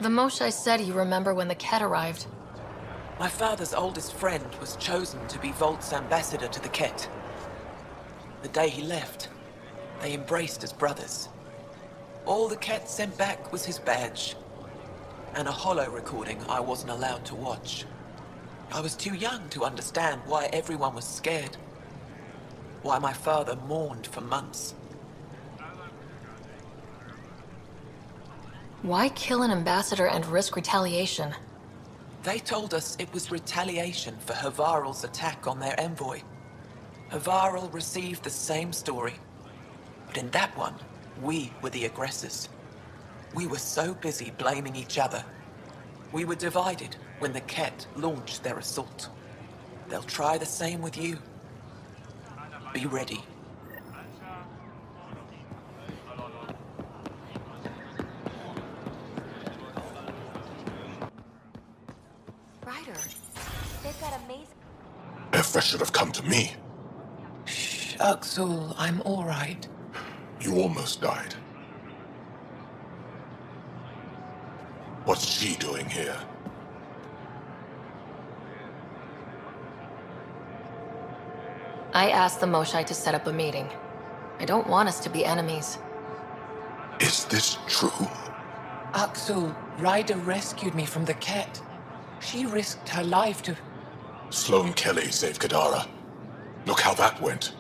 The Moshae said you remember when the Ket arrived. My father's oldest friend was chosen to be Volt's ambassador to the Ket. The day he left, they embraced as brothers. All the Ket sent back was his badge, and a holo recording I wasn't allowed to watch. I was too young to understand why everyone was scared, why my father mourned for months. Why kill an ambassador and risk retaliation? They told us it was retaliation for Havarl's attack on their envoy. Havarl received the same story, but in that one, we were the aggressors. We were so busy blaming each other. We were divided when the Ket launched their assault. They'll try the same with you. Be ready. Ryder, they've got amazing... If that should have come to me. Shh, Uxul, I'm all right. You almost died. What's she doing here? I asked the Moshae to set up a meeting. I don't want us to be enemies. Is this true? Uxul, Ryder rescued me from the Ket. She risked her life to... Sloane Kelly saved Kadara. Look how that went.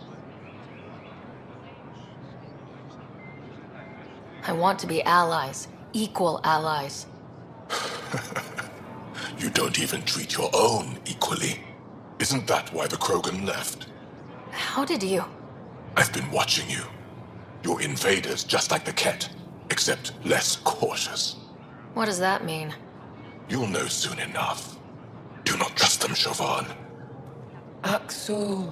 I want to be allies. Equal allies. You don't even treat your own equally. Isn't that why the Krogan left? How did you... I've been watching you. You're invaders just like the Ket, except less cautious. What does that mean? You'll know soon enough. Do not trust them, Chauvin. Uxul.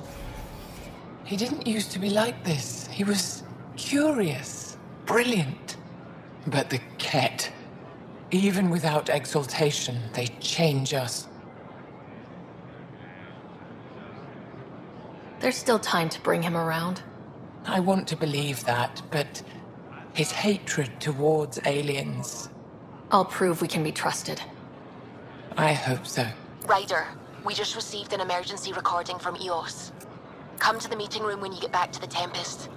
He didn't used to be like this. He was curious, brilliant. But the Ket, even without exaltation, they change us. There's still time to bring him around. I want to believe that, but his hatred towards aliens, I'll prove we can be trusted. I hope so. Ryder, we just received an emergency recording from EOS. Come to the meeting room when you get back to the Tempest.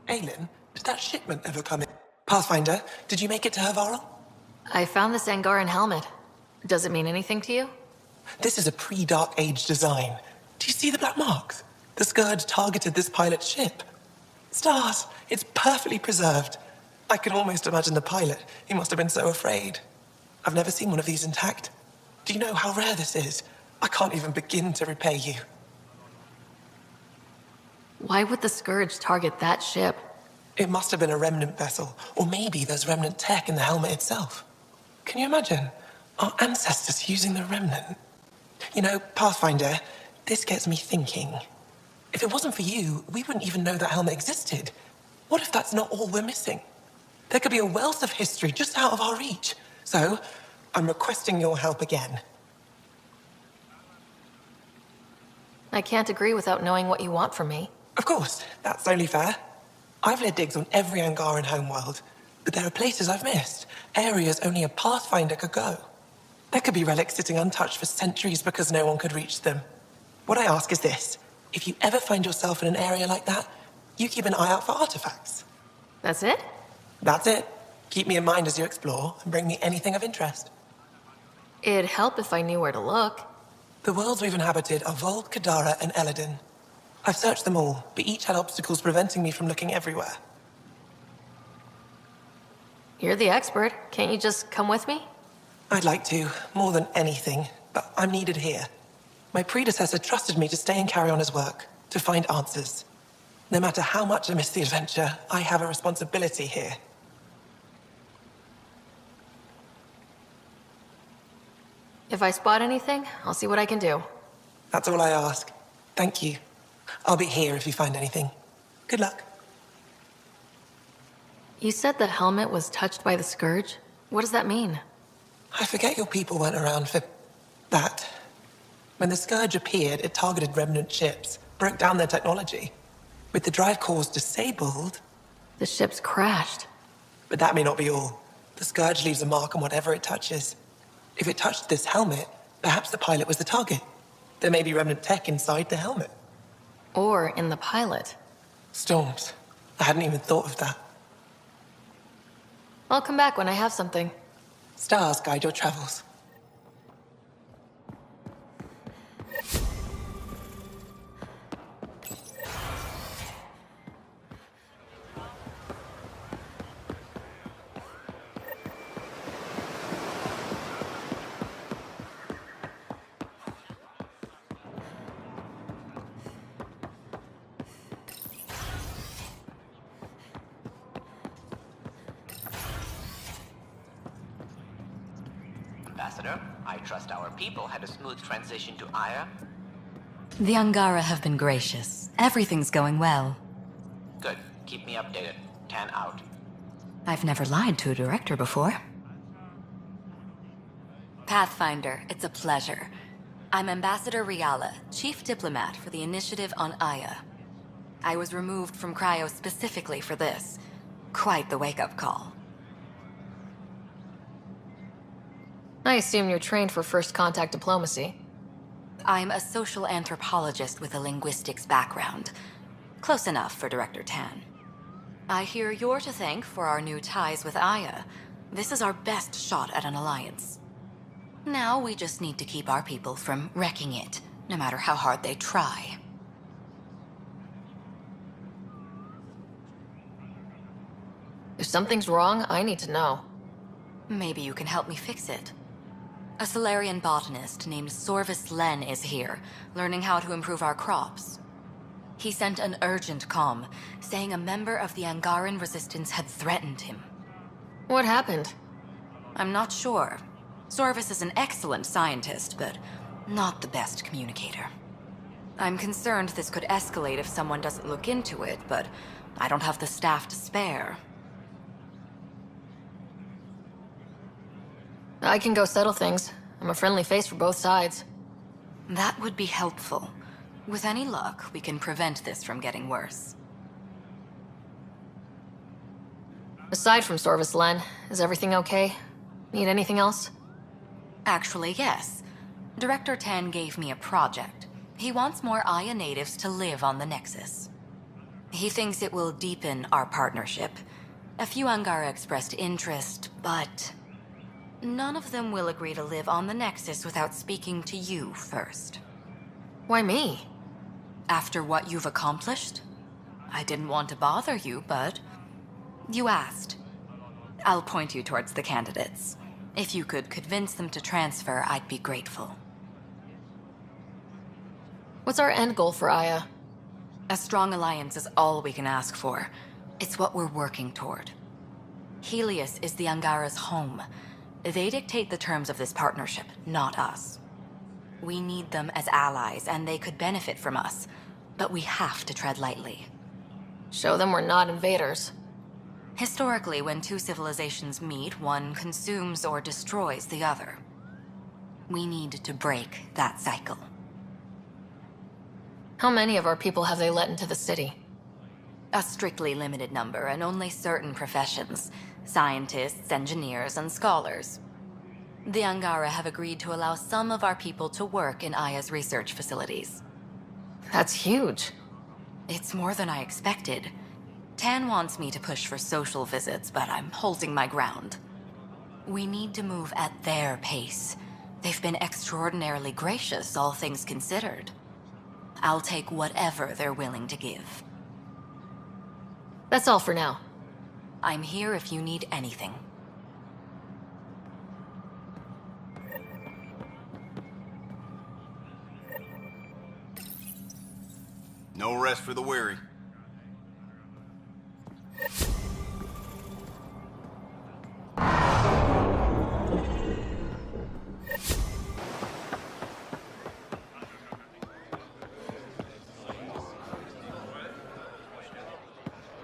Aylin, did that shipment ever come in? Pathfinder, did you make it to Havarl? I found this Angaran helmet. Does it mean anything to you? This is a pre-Dark Age design. Do you see the black marks? The Scourge targeted this pilot's ship. Stars, it's perfectly preserved. I can almost imagine the pilot. He must have been so afraid. I've never seen one of these intact. Do you know how rare this is? I can't even begin to repay you. Why would the Scourge target that ship? It must have been a remnant vessel, or maybe there's remnant tech in the helmet itself. Can you imagine? Our ancestors using the remnant. You know, Pathfinder, this gets me thinking. If it wasn't for you, we wouldn't even know that helmet existed. What if that's not all we're missing? There could be a wealth of history just out of our reach. So, I'm requesting your help again. I can't agree without knowing what you want from me. Of course, that's only fair. I've led digs on every Angaran homeworld, but there are places I've missed, areas only a Pathfinder could go. There could be relics sitting untouched for centuries because no one could reach them. What I ask is this: if you ever find yourself in an area like that, you keep an eye out for artifacts. That's it? That's it. Keep me in mind as you explore, and bring me anything of interest. It'd help if I knew where to look. The worlds we've inhabited are Vold, Kadara, and Eladin. I've searched them all, but each had obstacles preventing me from looking everywhere. You're the expert. Can't you just come with me? I'd like to, more than anything, but I'm needed here. My predecessor trusted me to stay and carry on his work, to find answers. No matter how much I miss the adventure, I have a responsibility here. If I spot anything, I'll see what I can do. That's all I ask. Thank you. I'll be here if you find anything. Good luck. You said the helmet was touched by the Scourge? What does that mean? I forget your people weren't around for that. When the Scourge appeared, it targeted Remnant ships, broke down their technology. With the drive cores disabled... The ships crashed. But that may not be all. The Scourge leaves a mark on whatever it touches. If it touched this helmet, perhaps the pilot was the target. There may be Remnant tech inside the helmet. Or in the pilot. Storms. I hadn't even thought of that. I'll come back when I have something. Stars guide your travels. Ambassador, I trust our people had a smooth transition to Aya. The Angara have been gracious. Everything's going well. Good. Keep me updated. 10 out. I've never lied to a director before. Pathfinder, it's a pleasure. I'm Ambassador Riala, Chief Diplomat for the Initiative on Aya. I was removed from Cryo specifically for this. Quite the wake-up call. I assume you're trained for first contact diplomacy. I'm a social anthropologist with a linguistics background. Close enough for Director Tan. I hear you're to thank for our new ties with Aya. This is our best shot at an alliance. Now we just need to keep our people from wrecking it, no matter how hard they try. If something's wrong, I need to know. Maybe you can help me fix it. A Solarian botanist named Sorvis Len is here, learning how to improve our crops. He sent an urgent comm, saying a member of the Angaran resistance had threatened him. What happened? I'm not sure. Sorvis is an excellent scientist, but not the best communicator. I'm concerned this could escalate if someone doesn't look into it, but I don't have the staff to spare. I can go settle things. I'm a friendly face for both sides. That would be helpful. With any luck, we can prevent this from getting worse. Aside from Sorvis Len, is everything okay? Need anything else? Actually, yes. Director Tan gave me a project. He wants more Aya natives to live on the Nexus. He thinks it will deepen our partnership. A few Angara expressed interest, but none of them will agree to live on the Nexus without speaking to you first. Why me? After what you've accomplished? I didn't want to bother you, but you asked. I'll point you towards the candidates. If you could convince them to transfer, I'd be grateful. What's our end goal for Aya? A strong alliance is all we can ask for. It's what we're working toward. Helios is the Angara's home. They dictate the terms of this partnership, not us. We need them as allies, and they could benefit from us. But we have to tread lightly. Show them we're not invaders. Historically, when two civilizations meet, one consumes or destroys the other. We need to break that cycle. How many of our people have they let into the city? A strictly limited number, and only certain professions. Scientists, engineers, and scholars. The Angara have agreed to allow some of our people to work in Aya's research facilities. That's huge. It's more than I expected. Tan wants me to push for social visits, but I'm holding my ground. We need to move at their pace. They've been extraordinarily gracious, all things considered. I'll take whatever they're willing to give. That's all for now. I'm here if you need anything. No rest for the weary.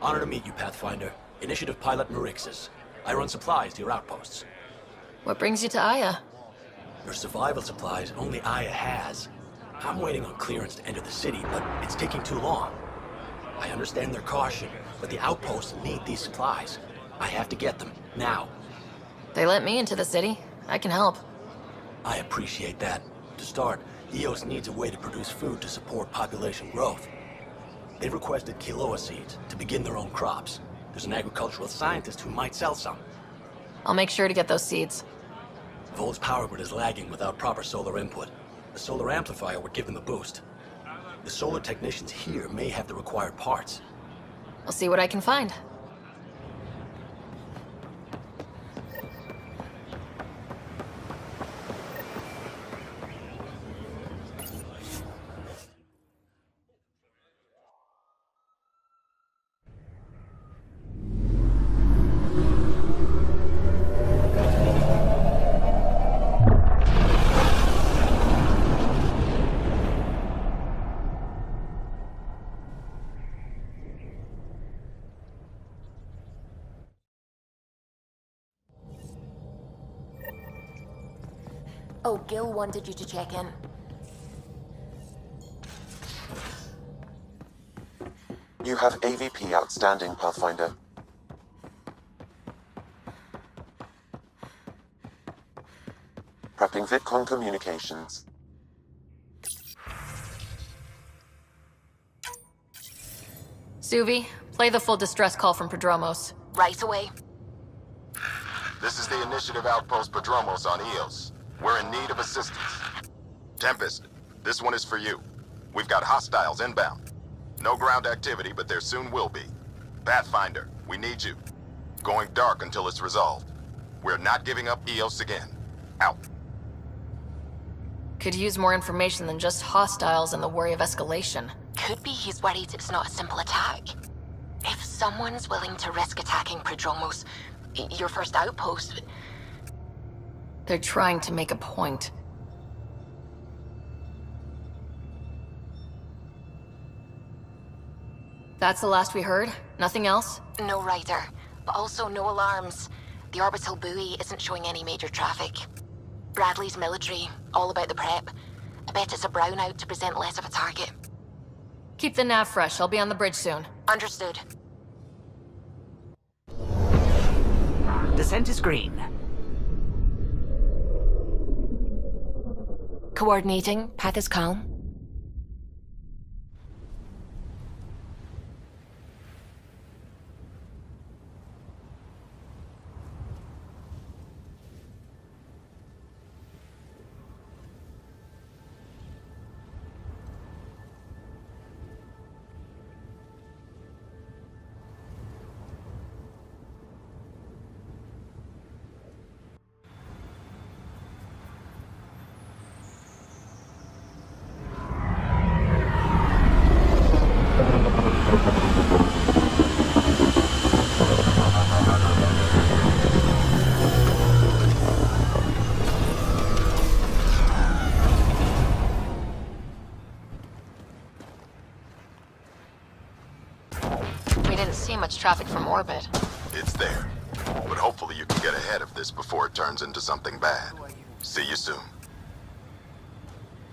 Honor to meet you, Pathfinder. Initiative Pilot Marixus. I run supplies to your outposts. What brings you to Aya? Your survival supplies only Aya has. I'm waiting on clearance to enter the city, but it's taking too long. I understand their caution, but the outposts need these supplies. I have to get them, now. They let me into the city. I can help. I appreciate that. To start, EOS needs a way to produce food to support population growth. They've requested quinoa seeds to begin their own crops. There's an agricultural scientist who might sell some. I'll make sure to get those seeds. Vol's power grid is lagging without proper solar input. The solar amplifier would give them a boost. The solar technicians here may have the required parts. I'll see what I can find. Oh, Gil wanted you to check in. You have AVP outstanding, Pathfinder. Prepping VidCon communications. Suvi, play the full distress call from Prodromos. Right away. This is the Initiative Outpost Prodromos on Eos. We're in need of assistance. Tempest, this one is for you. We've got hostiles inbound. No ground activity, but there soon will be. Pathfinder, we need you. Going dark until it's resolved. We're not giving up Eos again. Out. Could use more information than just hostiles and the worry of escalation. Could be he's worried it's not a simple attack. If someone's willing to risk attacking Prodromos, your first outpost... They're trying to make a point. That's the last we heard? Nothing else? No rider, but also no alarms. The orbital buoy isn't showing any major traffic. Bradley's military, all about the prep. I bet it's a brownout to present less of a target. Keep the nav fresh. I'll be on the bridge soon. Understood. Descent is green. Coordinating. Path is calm. Much traffic from orbit. It's there. But hopefully you can get ahead of this before it turns into something bad. See you soon.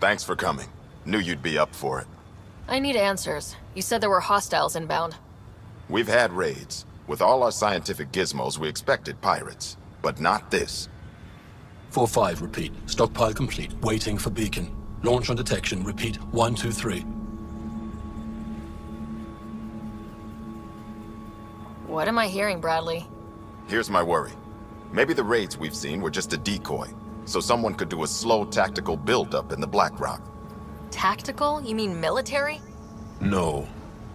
Thanks for coming. Knew you'd be up for it. I need answers. You said there were hostiles inbound. We've had raids. With all our scientific gizmos, we expected pirates. But not this. 4-5, repeat. Stockpile complete. Waiting for beacon. Launch on detection. Repeat. 1, 2, 3. What am I hearing, Bradley? Here's my worry. Maybe the raids we've seen were just a decoy, so someone could do a slow tactical build-up in the Black Rock. Tactical? You mean military? No,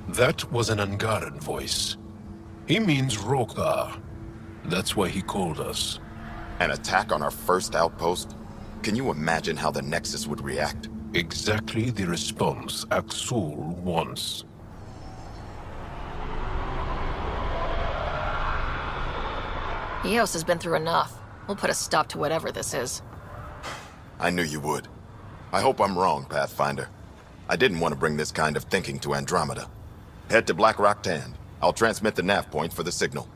that was an Angaran voice. He means Roekaar. That's why he called us. An attack on our first outpost? Can you imagine how the Nexus would react? Exactly the response Axul wants. Eos has been through enough. We'll put a stop to whatever this is. I knew you would. I hope I'm wrong, Pathfinder. I didn't want to bring this kind of thinking to Andromeda. Head to Black Rock Tand. I'll transmit the nav point for the signal.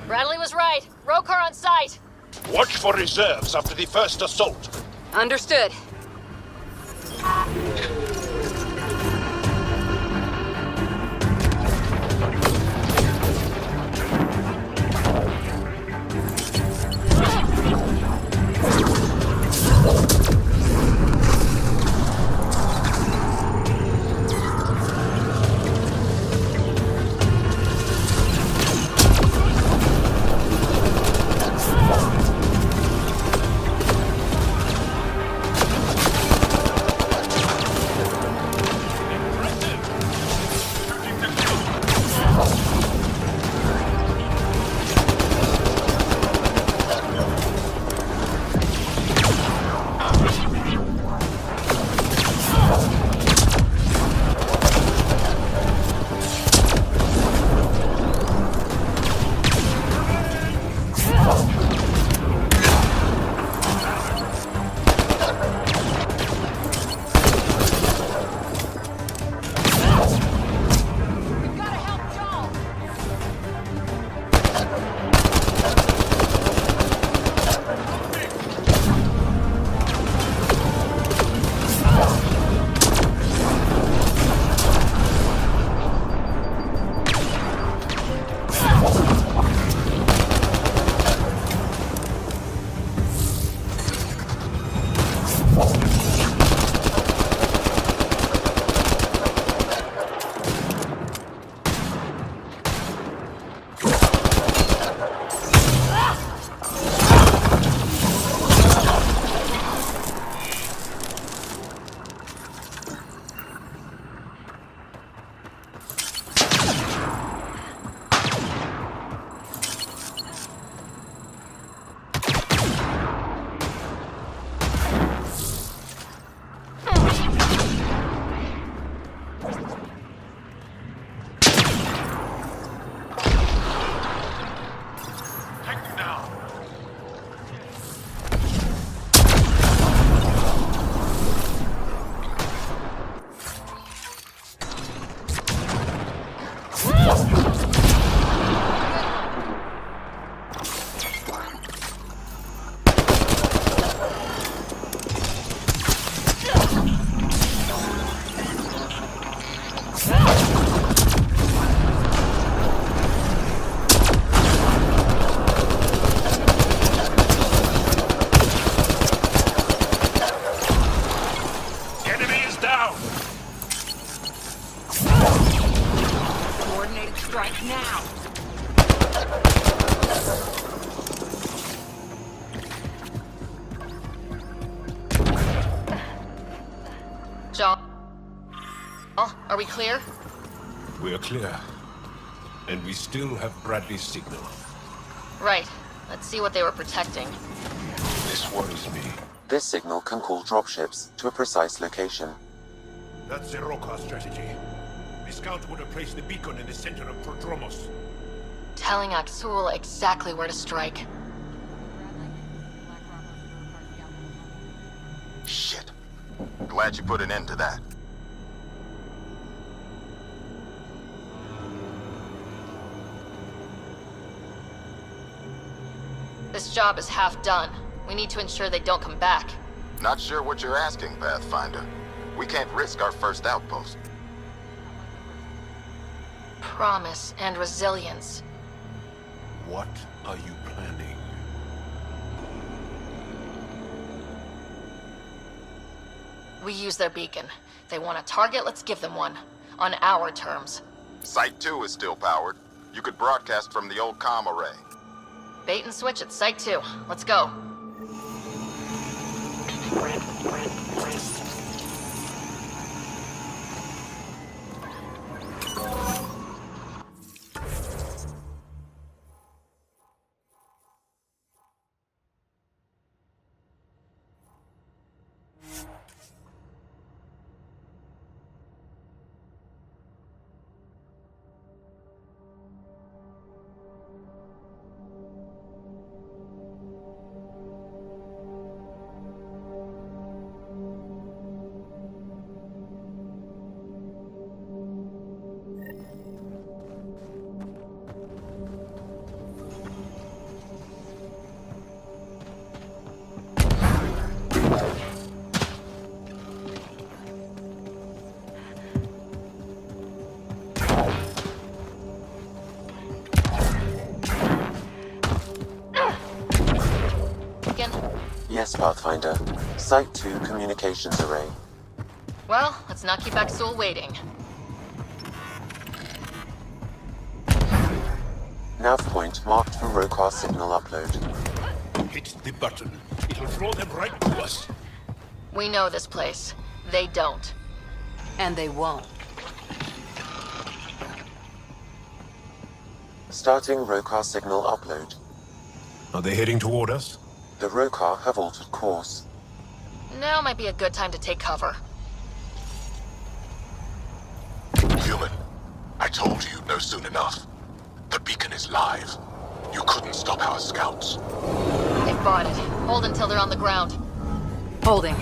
Bradley was right. Roekaar on site. Watch for reserves after the first assault. Understood. John? Are we clear? We're clear. And we still have Bradley's signal. Right. Let's see what they were protecting. This worries me. This signal can call dropships to a precise location. That's the Roekaar strategy. The scout would have placed the beacon in the center of Prodromos. Telling Aksul exactly where to strike. Shit. Glad you put an end to that. This job is half done. We need to ensure they don't come back. Not sure what you're asking, Pathfinder. We can't risk our first outpost. Promise and resilience. What are you planning? We use their beacon. They want a target, let's give them one. On our terms. Site 2 is still powered. You could broadcast from the old comm array. Bait and switch at Site 2. Let's go. Yes, Pathfinder. Site 2 communications array. Well, let's not keep Axel waiting. Nav point marked for Roekaar signal upload. Hit the button. It'll throw them right to us. We know this place. They don't. And they won't. Starting Roekaar signal upload. Are they heading toward us? The Roekaar have altered course. Now might be a good time to take cover. Human, I told you no soon enough. The beacon is live. You couldn't stop our scouts. They've bought it. Hold until they're on the ground. Holding.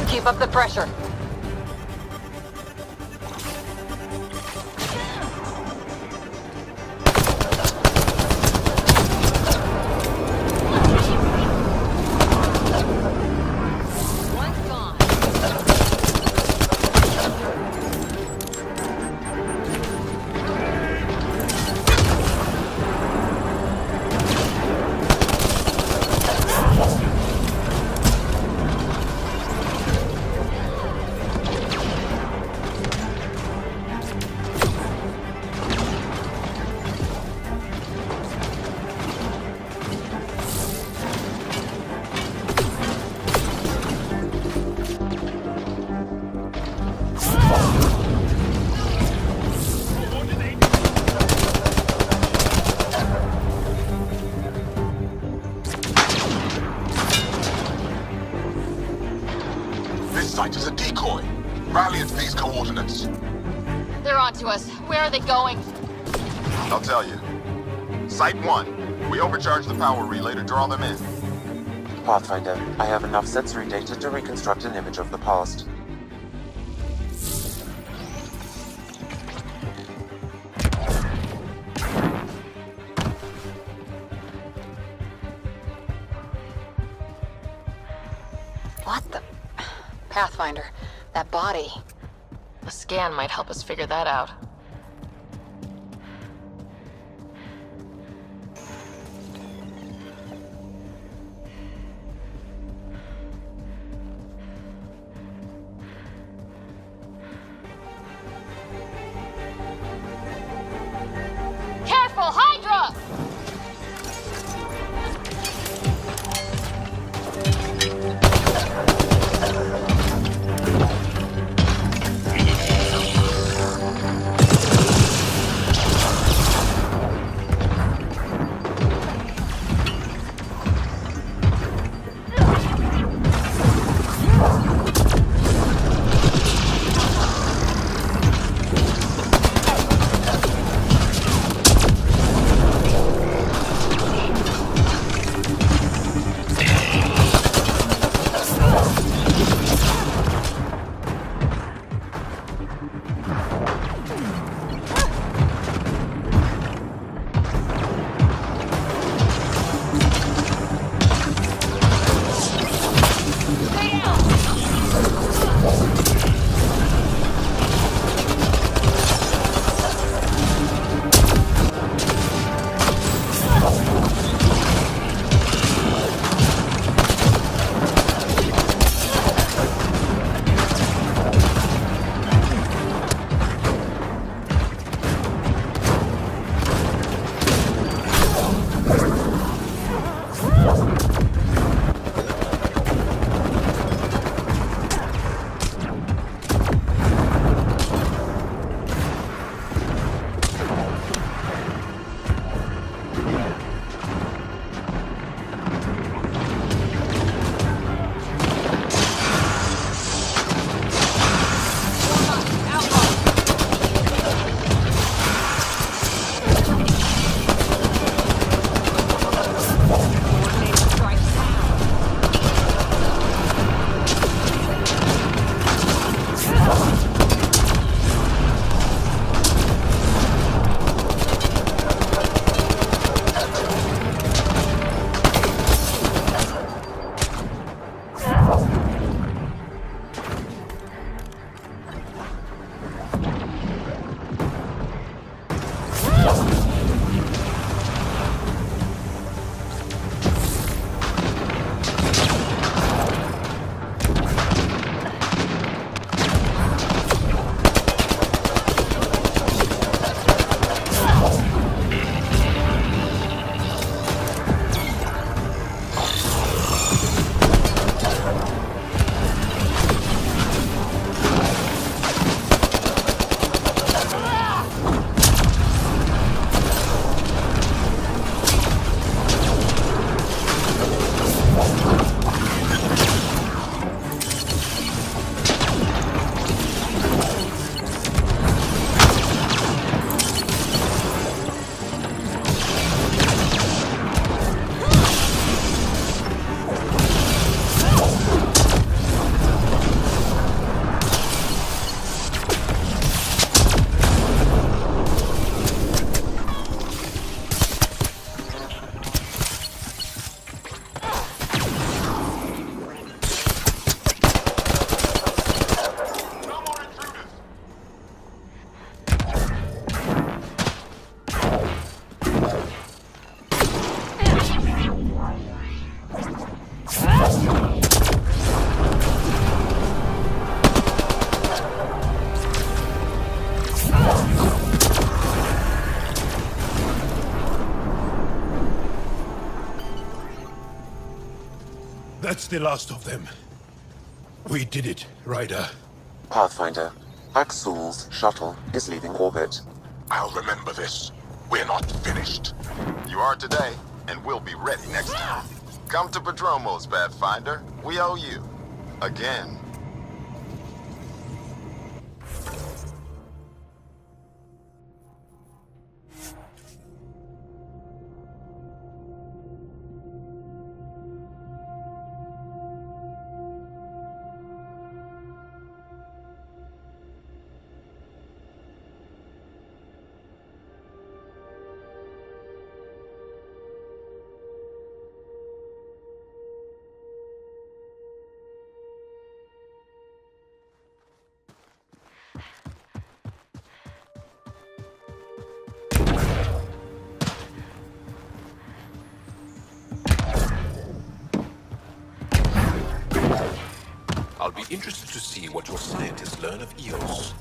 Keep up the pressure. Site is a decoy. Rally at these coordinates. They're onto us. Where are they going? I'll tell you. Site 1. We overcharged the power relay to draw them in. Pathfinder, I have enough sensory data to reconstruct an image of the past. What the... Pathfinder, that body. The scan might help us figure that out. Careful, Hydra! That's the last of them. We did it, Ryder. Pathfinder, Axul's shuttle is leaving orbit. I'll remember this. We're not finished. You are today, and we'll be ready next time. Come to Padromos, Pathfinder. We owe you. Again. I'll be interested to see what your scientists learn of Eos.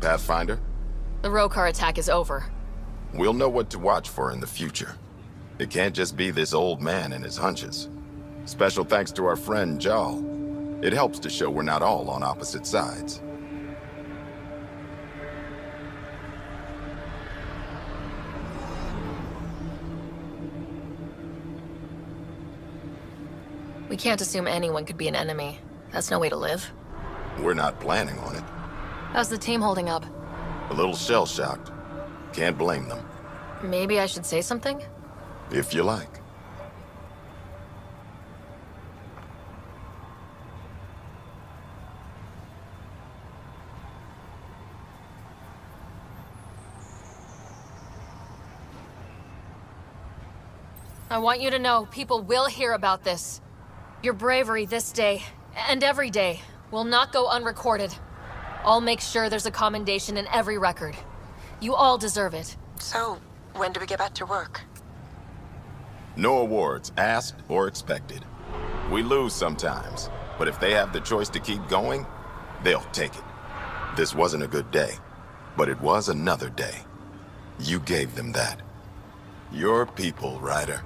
Pathfinder, The Roekaar attack is over. we'll know what to watch for in the future. It can't just be this old man and his hunches. Special thanks to our friend Jarl. It helps to show we're not all on opposite sides. We can't assume anyone could be an enemy. That's no way to live. We're not planning on it. How's the team holding up? A little shell-shocked. Can't blame them. Maybe I should say something? If you like. I want you to know people will hear about this. Your bravery this day, and every day, will not go unrecorded. I'll make sure there's a commendation in every record. You all deserve it. So, when do we get back to work? No awards, asked or expected. We lose sometimes, but if they have the choice to keep going, they'll take it. This wasn't a good day, but it was another day. You gave them that. Your people, Ryder.